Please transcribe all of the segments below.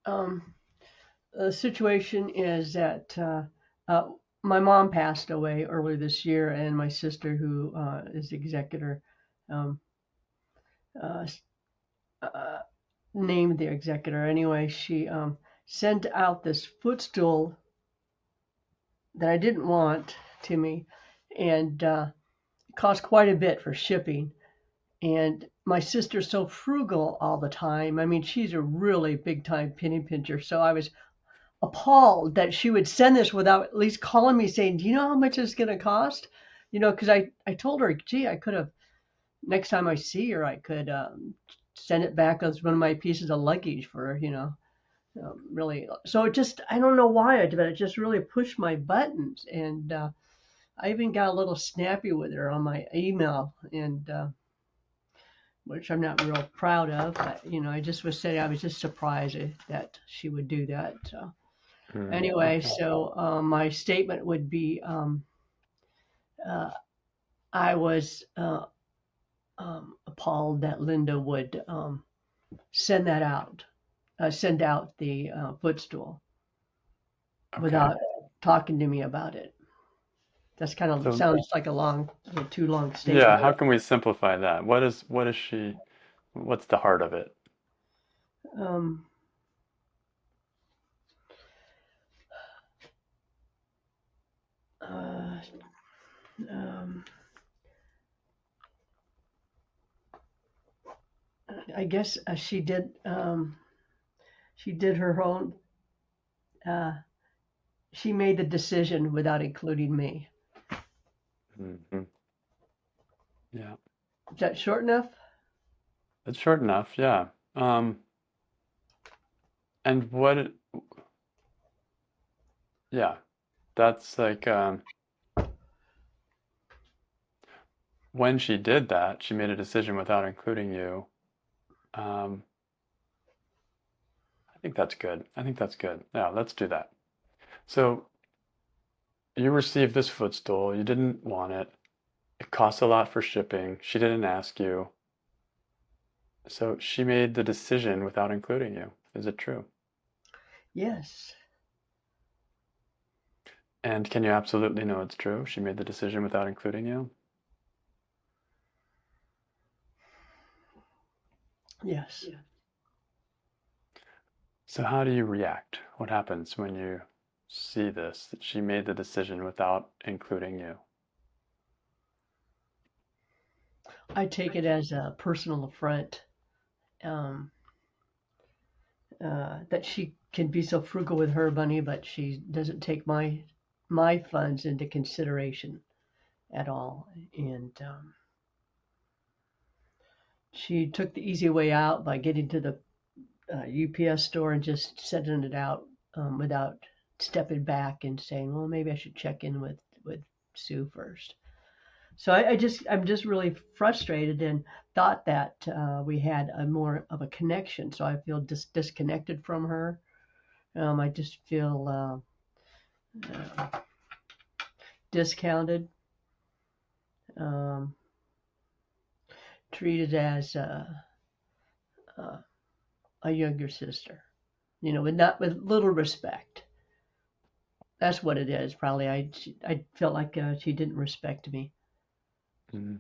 Um, the situation is that uh, my mom passed away earlier this year, and my sister, who is the executor, um, uh, uh, named the executor. Anyway, she sent out this footstool that I didn't want to me, and it cost quite a bit for shipping. And my sister's so frugal all the time. I mean, she's a really big time penny pincher. So I was appalled that she would send this without at least calling me saying, "Do you know how much it's going to cost?" Because I told her, gee, I could have, next time I see her, I could send it back as one of my pieces of luggage for, really. So it just, I don't know why I did, but it just really pushed my buttons. And I even got a little snappy with her on my email, and which I'm not real proud of. But, I just was saying I was just surprised that she would do that. So anyway, Okay. so my statement would be uh, I was appalled that Linda would send that out, send out the footstool Okay. without talking to me about it. That's kind of So sounds like a too long yeah, statement. how can we simplify that? What is she? What's the heart of it? Um, uh, um, I guess she did her own. Uh, she made the decision without including me. Hmm. Yeah, Is that short enough? it's short enough. Yeah. Um, and yeah, that's like when she did that, she made a decision without including you. Um, I think that's good. I think that's good. Yeah, let's do that. So you received this footstool. You didn't want it. It costs a lot for shipping. She didn't ask you. So she made the decision without including you. Is it true? Yes. And can you absolutely know it's true? She made the decision without including you? Yes. So how do you react? What happens when you see this, that she made the decision without including you? I take it as a personal affront um, that she can be so frugal with her money, but she doesn't take my funds into consideration at all. And she took the easy way out by getting to the UPS store and just sending it out without stepping back and saying, "Well, maybe I should check in with Sue first." So I'm just really frustrated and thought that we had a more of a connection. So I feel disconnected from her. I just feel uh, discounted, um, treated as uh, a younger sister, with not with little respect. That's what it is. Probably I felt like she didn't respect me. Hmm.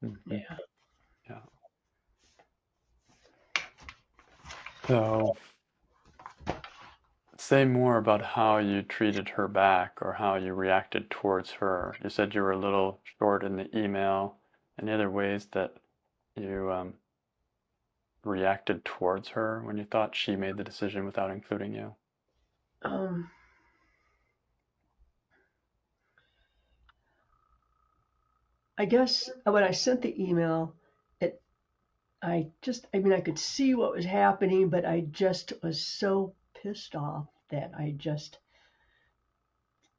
Hmm. Yeah. Yeah. So say more about how you treated her back or how you reacted towards her. You said you were a little short in the email. Any other ways that you reacted towards her when you thought she made the decision without including you? Um, I guess when I sent the email, it I mean, I could see what was happening, but I just was so pissed off that I just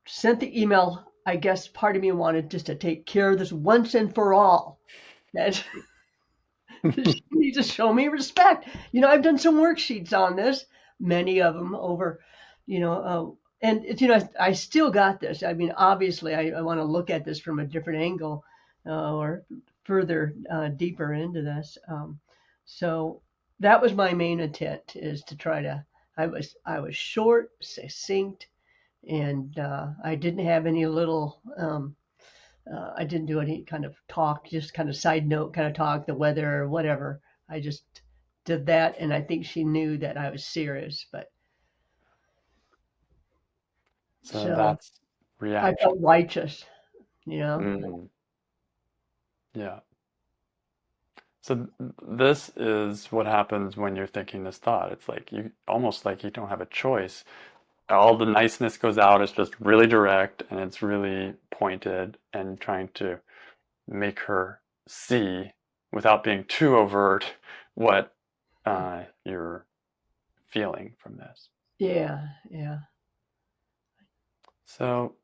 sent the email. I guess part of me wanted just to take care of this once and for all. That she needs to show me respect. I've done some worksheets on this, many of them over, and it's, I still got this. I mean, obviously, I want to look at this from a different angle or further deeper into this. So that was my main intent is to try to I was short, succinct, and I didn't have any little. I didn't do any kind of talk, just kind of side note kind of talk, the weather or whatever. I just did that, and I think she knew that I was serious. But So so that's I reaction. felt righteous, you know. Mm, yeah. So this is what happens when you're thinking this thought. It's like you almost like you don't have a choice. All the niceness goes out. It's just really direct and it's really pointed and trying to make her see without being too overt what you're feeling from this. Yeah, yeah. So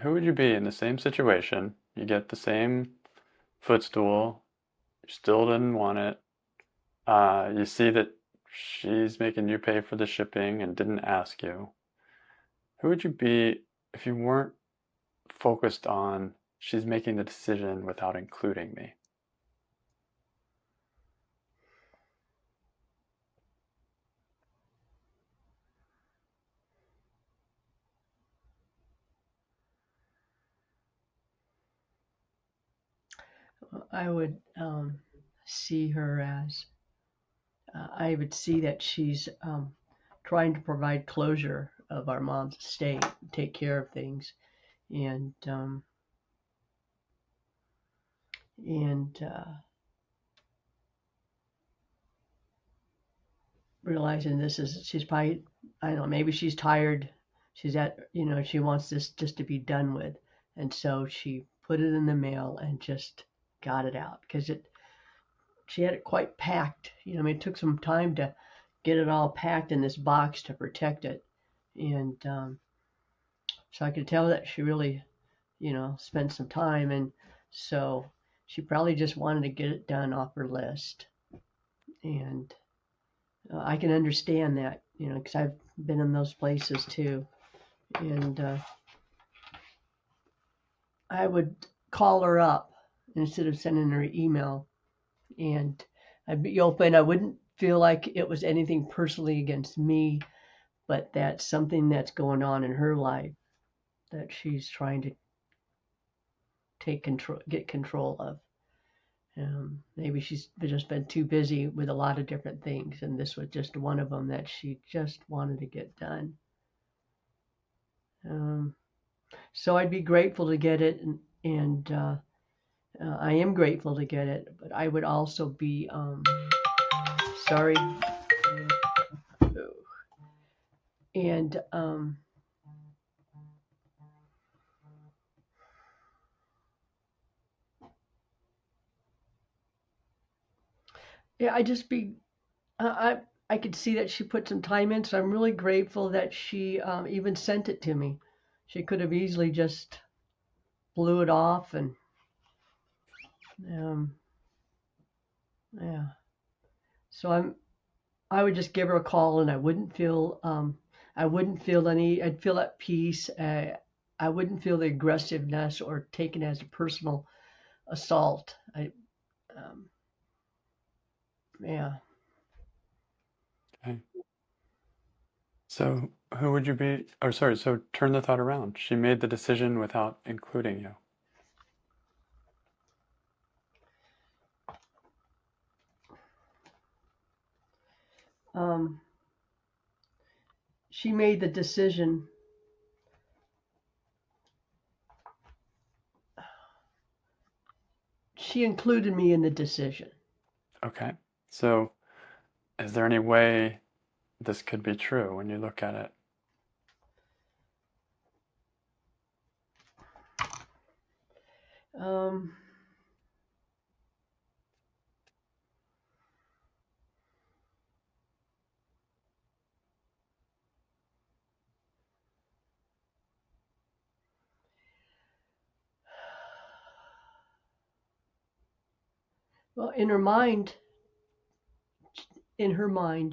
who would you be in the same situation? You get the same footstool, you still didn't want it. You see that she's making you pay for the shipping and didn't ask you. Who would you be if you weren't focused on she's making the decision without including me? I would see her as I would see that she's trying to provide closure of our mom's estate, take care of things, and and realizing this is she's probably I don't know maybe she's tired. She's at she wants this just to be done with, and so she put it in the mail and just got it out because it she had it quite packed. I mean, it took some time to get it all packed in this box to protect it, and so I could tell that she really spent some time, and so she probably just wanted to get it done off her list, and I can understand that, because I've been in those places too, and I would call her up instead of sending her an email, and I'd be open. I wouldn't feel like it was anything personally against me, but that's something that's going on in her life that she's trying to get control of. Maybe she's just been too busy with a lot of different things, and this was just one of them that she just wanted to get done. Um, so I'd be grateful to get it, and I am grateful to get it, but I would also be sorry, and yeah, I just be I could see that she put some time in, so I'm really grateful that she even sent it to me. She could have easily just blew it off, and um, yeah. So I would just give her a call, and I wouldn't feel any I'd feel at peace. I wouldn't feel the aggressiveness or taken as a personal assault. Um, yeah. Okay. So who would you be? Or sorry, so turn the thought around. She made the decision without including you. Um, she made the decision. She included me in the decision. Okay. So is there any way this could be true when you look at it? Um, well, in her mind,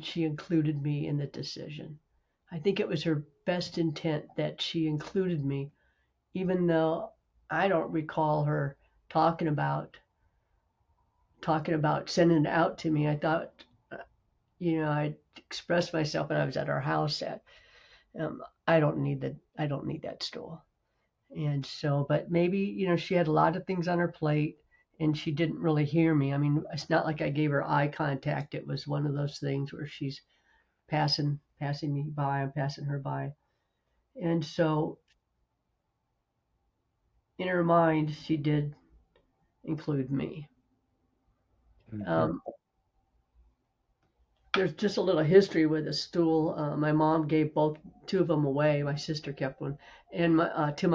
she included me in the decision. I think it was her best intent that she included me, even though I don't recall her talking about talking about sending it out to me. I thought I expressed myself when I was at our house that I don't need that stool. And so, but maybe, she had a lot of things on her plate and she didn't really hear me. I mean, it's not like I gave her eye contact. It was one of those things where she's passing me by, I'm passing her by. And so in her mind, she did include me. Hmm. Um, there's just a little history with the stool. My mom gave two of them away. My sister kept one, and to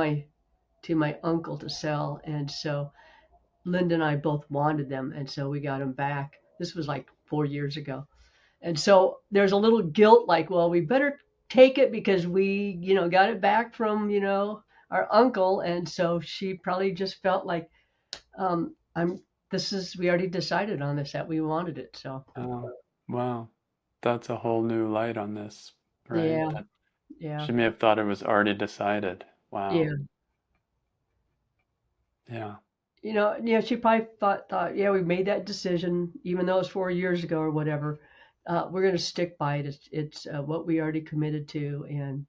my uncle to sell. And so Linda and I both wanted them, and so we got them back. This was like 4 years ago, and so there's a little guilt, like, well, we better take it because we, got it back from, our uncle, and so she probably just felt like, I'm. This is we already decided on this that we wanted it, so Oh, wow. That's a whole new light on this, right? yeah, That yeah, she may have thought it was already decided. yeah. Wow. Yeah. Yeah, she probably thought, yeah, we made that decision, even though it's 4 years ago or whatever. We're going to stick by it. It's what we already committed to, and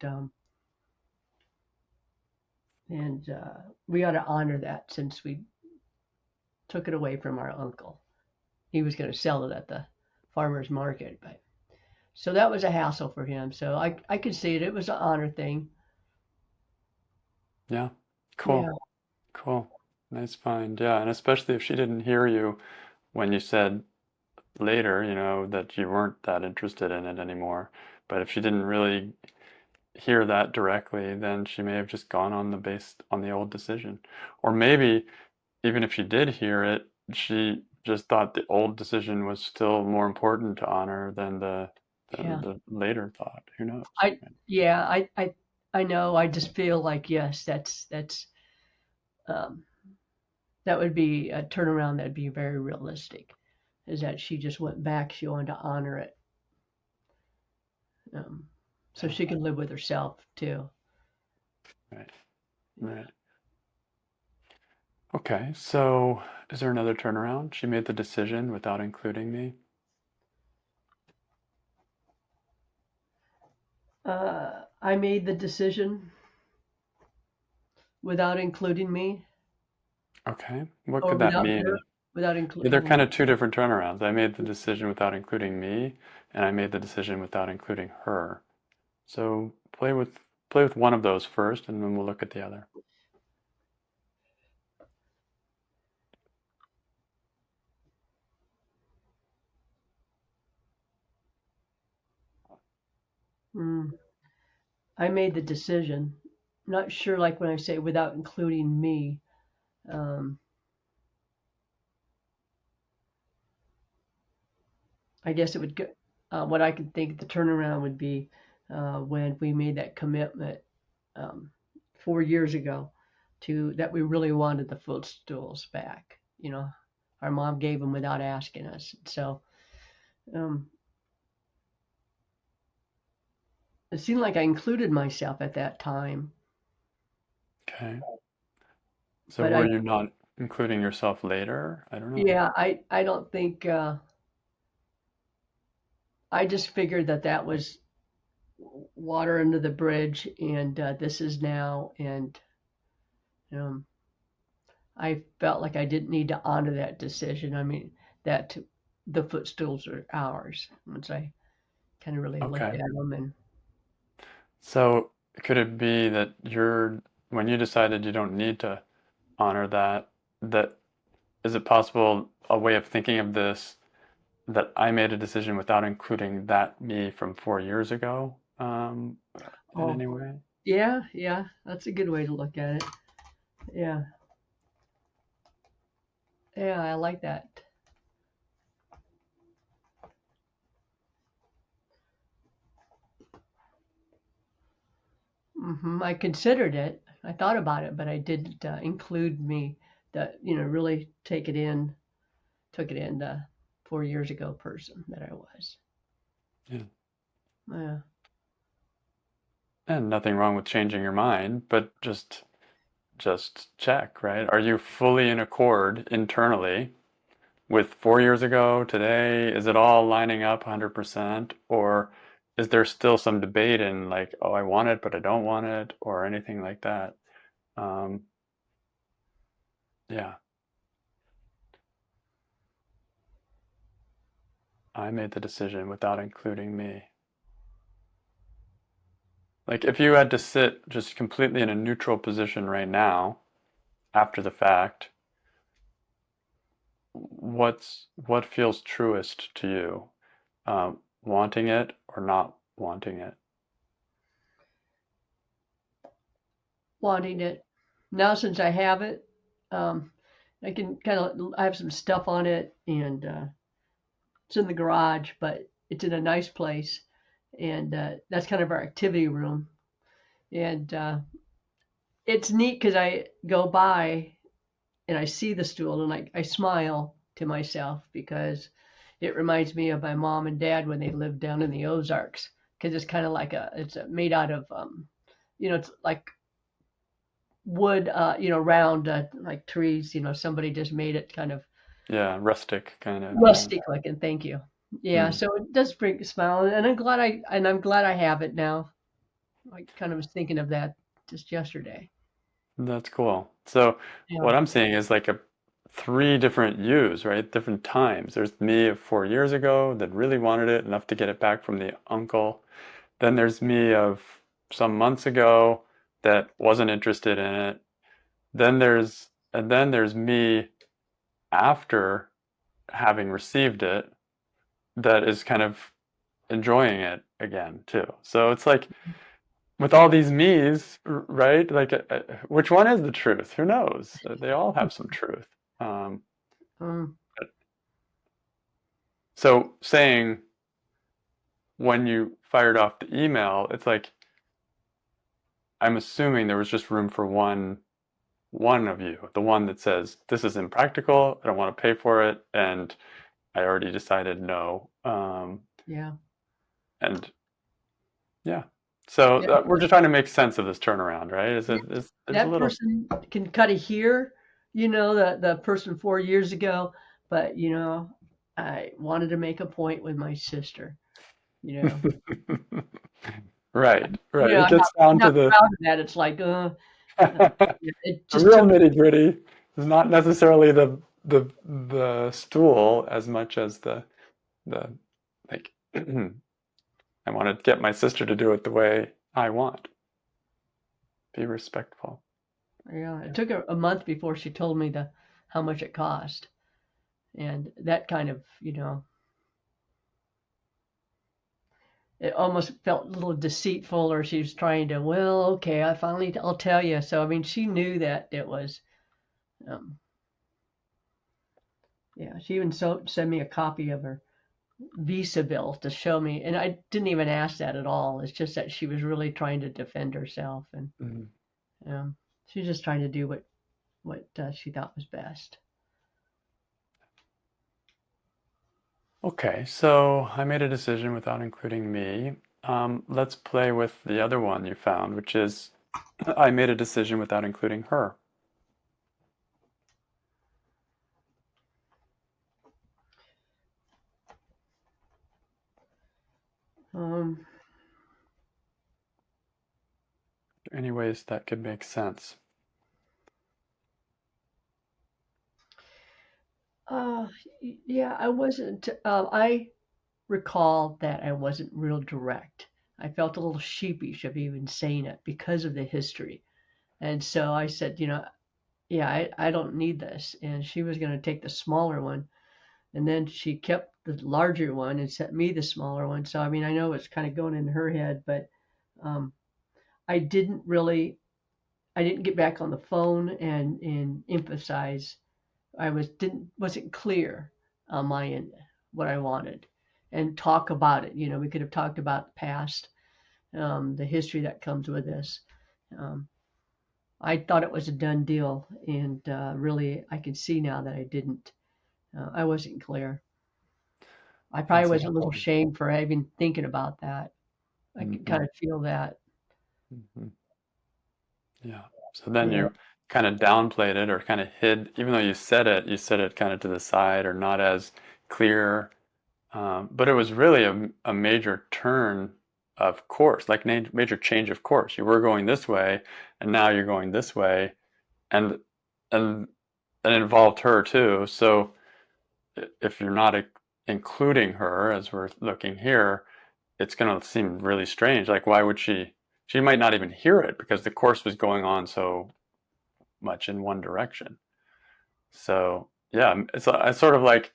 we ought to honor that since we took it away from our uncle. He was going to sell it at the farmer's market, but so that was a hassle for him. So I could see it. It was an honor thing. Yeah. Yeah, Cool. Cool. Nice find. Yeah. And especially if she didn't hear you when you said later, that you weren't that interested in it anymore. But if she didn't really hear that directly, then she may have just gone on the old decision. Or maybe even if she did hear it, she just thought the old decision was still more important to honor than the than yeah. the later thought. Who knows? I yeah, I know. I just feel like yes, um, that would be a turnaround that'd be very realistic. Is that she just went back, she wanted to honor it, um, so Yeah. she can live with herself too. Right. Right. Okay. So is there another turnaround? She made the decision without including me. I made the decision without including me, Okay. What or could that without mean? her, without Yeah, they're including. kind of two different turnarounds. I made the decision without including me, and I made the decision without including her. So play with one of those first, and then we'll look at the other. Mm, I made the decision. Not sure, like when I say without including me. Um, I guess it would go. What I could think the turnaround would be when we made that commitment um, 4 years ago to that we really wanted the footstools back. Our mom gave them without asking us. So um, it seemed like I included myself at that time, Okay. So but were you not including yourself later? I don't know. yeah, I don't think I just figured that was water under the bridge, and this is now, and um, I felt like I didn't need to honor that decision. I mean, that the footstools are ours once I kind of really looked Okay. at them. And So could it be that when you decided you don't need to honor that is it possible a way of thinking of this that I made a decision without including that me from 4 years ago, in oh, any way? yeah, yeah, that's a good way to look at it. Yeah, yeah, I like that. I considered it. I thought about it, but I didn't include me. That really took it in the 4 years ago person that I was. Yeah. Yeah, And nothing wrong with changing your mind, but just check, right? Are you fully in accord internally with 4 years ago, today? Is it all lining up 100%? Or is there still some debate in like, oh, I want it, but I don't want it, or anything like that? Um, yeah, I made the decision without including me. Like, if you had to sit just completely in a neutral position right now, after the fact, what feels truest to you? Wanting it or not wanting it? Wanting it. Now since I have it, um, I can kind of I have some stuff on it, and it's in the garage, but it's in a nice place, and that's kind of our activity room. And it's neat because I go by and I see the stool, and I smile to myself because it reminds me of my mom and dad when they lived down in the Ozarks. Because it's kind of like it's made out of, it's like wood, round, like trees. Somebody just made it kind of Yeah, rustic kind of. rustic looking. Thank you. Yeah, Mm, so it does bring a smile, and I'm glad I have it now. I kind of was thinking of that just yesterday. that's cool. So Yeah. what I'm seeing is like a three different yous, right? Different times. There's me of 4 years ago that really wanted it enough to get it back from the uncle. Then there's me of some months ago that wasn't interested in it. And then there's me after having received it that is kind of enjoying it again too. So it's like with all these me's, right? Like, which one is the truth? Who knows? They all have some truth. Um, Um, so saying when you fired off the email, it's like I'm assuming there was just room for one of you, the one that says this is impractical. I don't want to pay for it, and I already decided no. yeah. And yeah, so Yeah. we're just trying to make sense of this turnaround, right? There's a That little. person can kind of hear, the person 4 years ago, but I wanted to make a point with my sister. You know, Right, right. It I'm not gets down I'm to not the proud of that. It's like, it the just real took. nitty gritty is not necessarily the stool as much as the like I want to get my sister to do it the way I want. Be respectful. Yeah, it took a month before she told me the how much it cost, and that kind of, it almost felt a little deceitful, or she was trying to, well, okay, I'll tell you. So I mean, she knew that it was. Um, yeah, she even sent me a copy of her Visa bill to show me, and I didn't even ask that at all. It's just that she was really trying to defend herself, and Mhm. she's just trying to do what she thought was best. Okay, so I made a decision without including me. Let's play with the other one you found, which is I made a decision without including her. Um, Any ways that could make sense? uh, yeah, I wasn't. I recall that I wasn't real direct. I felt a little sheepish of even saying it because of the history, and so I said, yeah, I don't need this, and she was going to take the smaller one. And then she kept the larger one and sent me the smaller one. So I mean, I know it's kind of going in her head, but um, I didn't really, I didn't get back on the phone and emphasize. Wasn't clear on my end what I wanted, and talk about it. We could have talked about the past, the history that comes with this. Um, I thought it was a done deal, and really, I can see now that I didn't. I wasn't clear. I probably That's was a little interesting. ashamed for even thinking about that. I could Hmm. kind of feel that. Hmm. Yeah. So then Yeah. kind of downplayed it or kind of hid, even though you said it kind of to the side or not as clear. But it was really a major turn of course, like major change of course. You were going this way, and now you're going this way, and and it involved her too. So if you're not including her, as we're looking here, it's going to seem really strange. Like, why would she? She might not even hear it because the course was going on so much in one direction. So yeah, it's sort of like,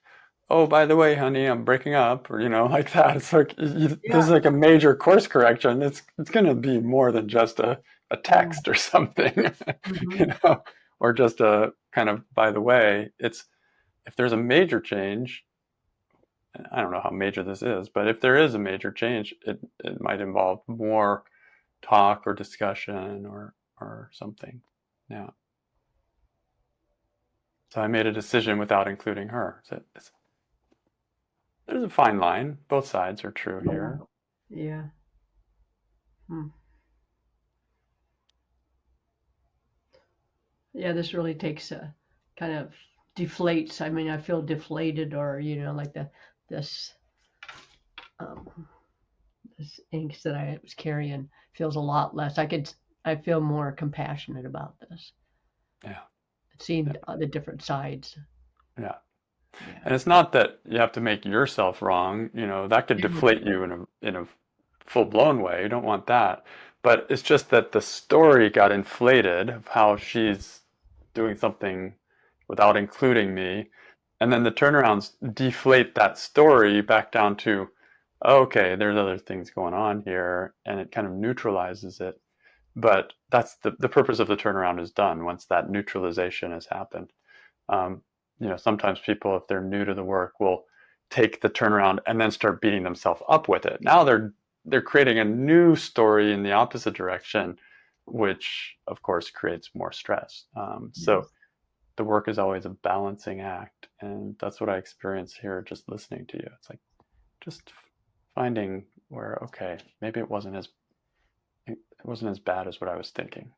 oh, by the way, honey, I'm breaking up, or like that. It's like this Yeah. is like a major course correction. It's going to be more than just a Mm, text or something, mhm. or just a kind of by the way. It's if there's a major change, I don't know how major this is, but if there is a major change, it might involve more talk or discussion or something. Yeah. So I made a decision without including her. So there's a fine line. Both sides are true Yeah. here. Yeah. Hmm. Yeah, this really takes a kind of deflates. I mean, I feel deflated, or like this um, this angst that I was carrying feels a lot less. I feel more compassionate about this. Yeah. Seeing Yeah. the different sides. Yeah. Yeah. And it's not that you have to make yourself wrong. That could deflate you in a full-blown way. You don't want that. But it's just that the story got inflated of how she's doing something without including me. And then the turnarounds deflate that story back down to, okay, there's other things going on here, and it kind of neutralizes it. But that's the purpose of the turnaround is done once that neutralization has happened. Um, sometimes people, if they're new to the work, will take the turnaround and then start beating themselves up with it. Now they're creating a new story in the opposite direction, which of course creates more stress. So Yes. the work is always a balancing act, and that's what I experience here just listening to you. It's like just finding where, okay, maybe it wasn't as bad as what I was thinking.